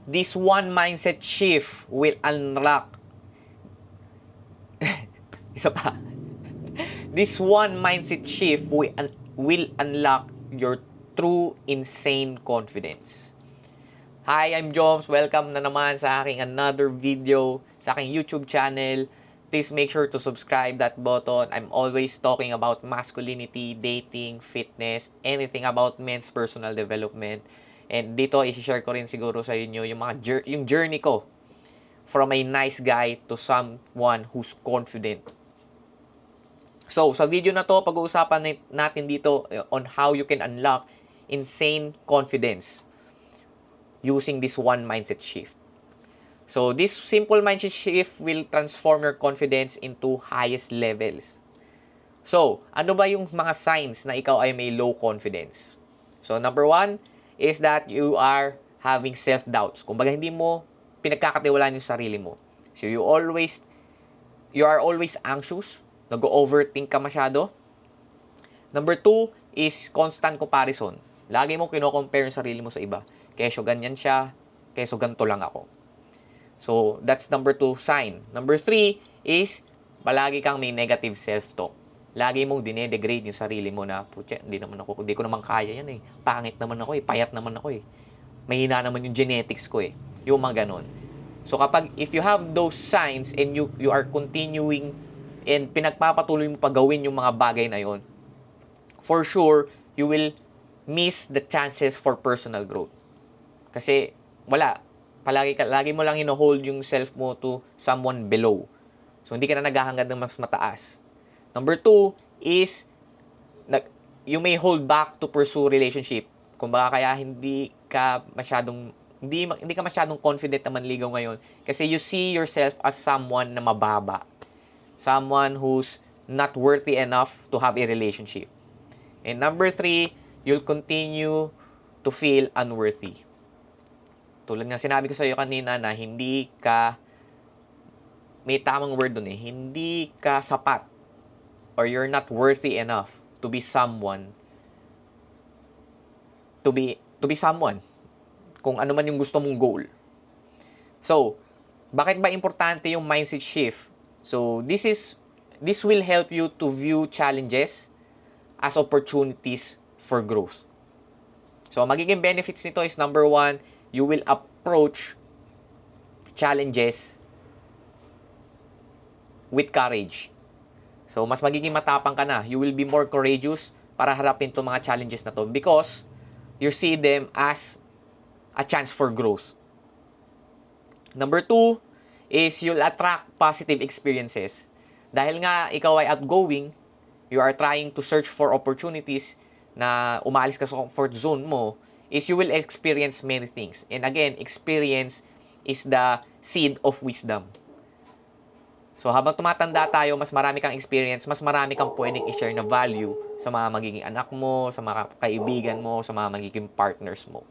This one mindset shift will unlock isa pa. This one mindset shift will unlock your true insane confidence. Hi, I'm Joms. Welcome na naman sa aking another video sa aking YouTube channel. Please make sure to subscribe that button. I'm always talking about masculinity, dating, fitness, anything about men's personal development. And dito, i-share ko rin siguro sa inyo yung journey ko from a nice guy to someone who's confident. So, sa video na to, pag-uusapan natin dito on how you can unlock insane confidence using this one mindset shift. So, this simple mindset shift will transform your confidence into highest levels. So, ano ba yung mga signs na ikaw ay may low confidence? So, number one is that you are having self-doubts. Kumbaga, hindi mo pinagkakatiwalaan yung sarili mo. So, you are always anxious. Nag-overthink ka masyado. Number two is constant comparison. Lagi mo kino-compare yung sarili mo sa iba. Kesyo ganyan siya, kesyo ganito lang ako. So, that's number two sign. Number three is palagi kang may negative self-talk. Lagi mong dinedegrade yung sarili mo na, putya, hindi ko naman kaya yan eh. Pangit naman ako eh, payat naman ako eh. Mahina naman yung genetics ko eh. Yung mga ganon. So, if you have those signs and you are continuing and pinagpapatuloy mo pa gawin yung mga bagay na yon, for sure, you will miss the chances for personal growth. Kasi, wala. Lagi mo lang ino-hold yung self mo to someone below. So, hindi ka na naghahangad ng mas mataas. Number two is, you may hold back to pursue relationship. Kumbaga kaya hindi ka masyadong confident na manligaw ngayon. Kasi you see yourself as someone na mababa. Someone who's not worthy enough to have a relationship. And number three, you'll continue to feel unworthy. Tulad nga sinabi ko sa iyo kanina na may tamang word dun eh, hindi ka sapat or you're not worthy enough to be someone, to be someone, kung ano man yung gusto mong goal. So, bakit ba importante yung mindset shift? So, this will help you to view challenges as opportunities for growth. So, magiging benefits nito is number one, you will approach challenges with courage. So, mas magiging matapang ka na. You will be more courageous para harapin itong mga challenges na to because you see them as a chance for growth. Number two is you'll attract positive experiences. Dahil nga ikaw ay outgoing, you are trying to search for opportunities na umalis ka sa comfort zone mo, is you will experience many things. And again, experience is the seed of wisdom. So, habang tumatanda tayo, mas marami kang experience, mas marami kang pwedeng i-share na value sa mga magiging anak mo, sa mga kaibigan mo, sa mga magiging partners mo.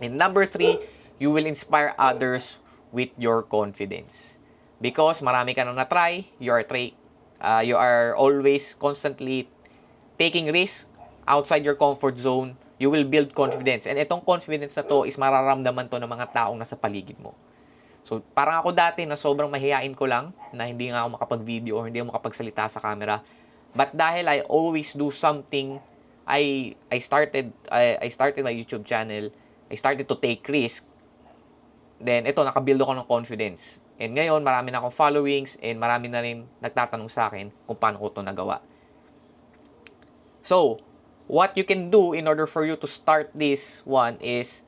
And number three, you will inspire others with your confidence. Because marami ka na na-try, you are always constantly taking risks outside your comfort zone, you will build confidence. And itong confidence na to is mararamdaman to ng mga taong nasa paligid mo. So, parang ako dati na sobrang mahihain ko lang na hindi nga ako makapag-video or hindi ako makapagsalita sa camera. But dahil I always do something, I started my YouTube channel. I started to take risk. Then, ito, nakabuild ako ng confidence. And ngayon, marami na akong followings and marami na rin nagtatanong sa akin kung paano ko ito nagawa. So, what you can do in order for you to start this one is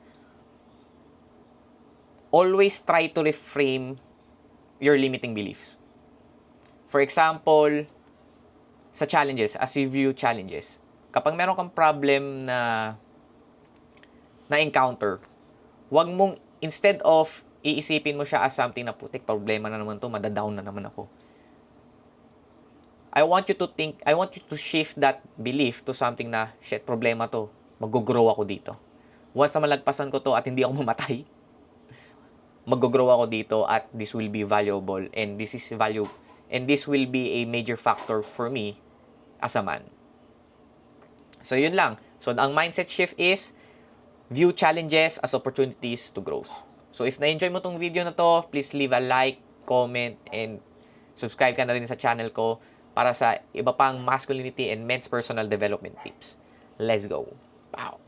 always try to reframe your limiting beliefs. For example, sa challenges, as you view challenges, kapag meron kang problem na encounter, wag mong, instead of iisipin mo siya as something na putik, problema na naman to, madadown na naman ako. I want you to shift that belief to something na, shit, problema to, mag-grow ako dito. Once na malagpasan ko to at hindi ako mamatay, mag-grow ako dito at this will be valuable and this will be a major factor for me as a man. So, yun lang. So, ang mindset shift is view challenges as opportunities to growth. So, if na-enjoy mo tong video na to, please leave a like, comment, and subscribe ka na rin sa channel ko para sa iba pang masculinity and men's personal development tips. Let's go. Pow!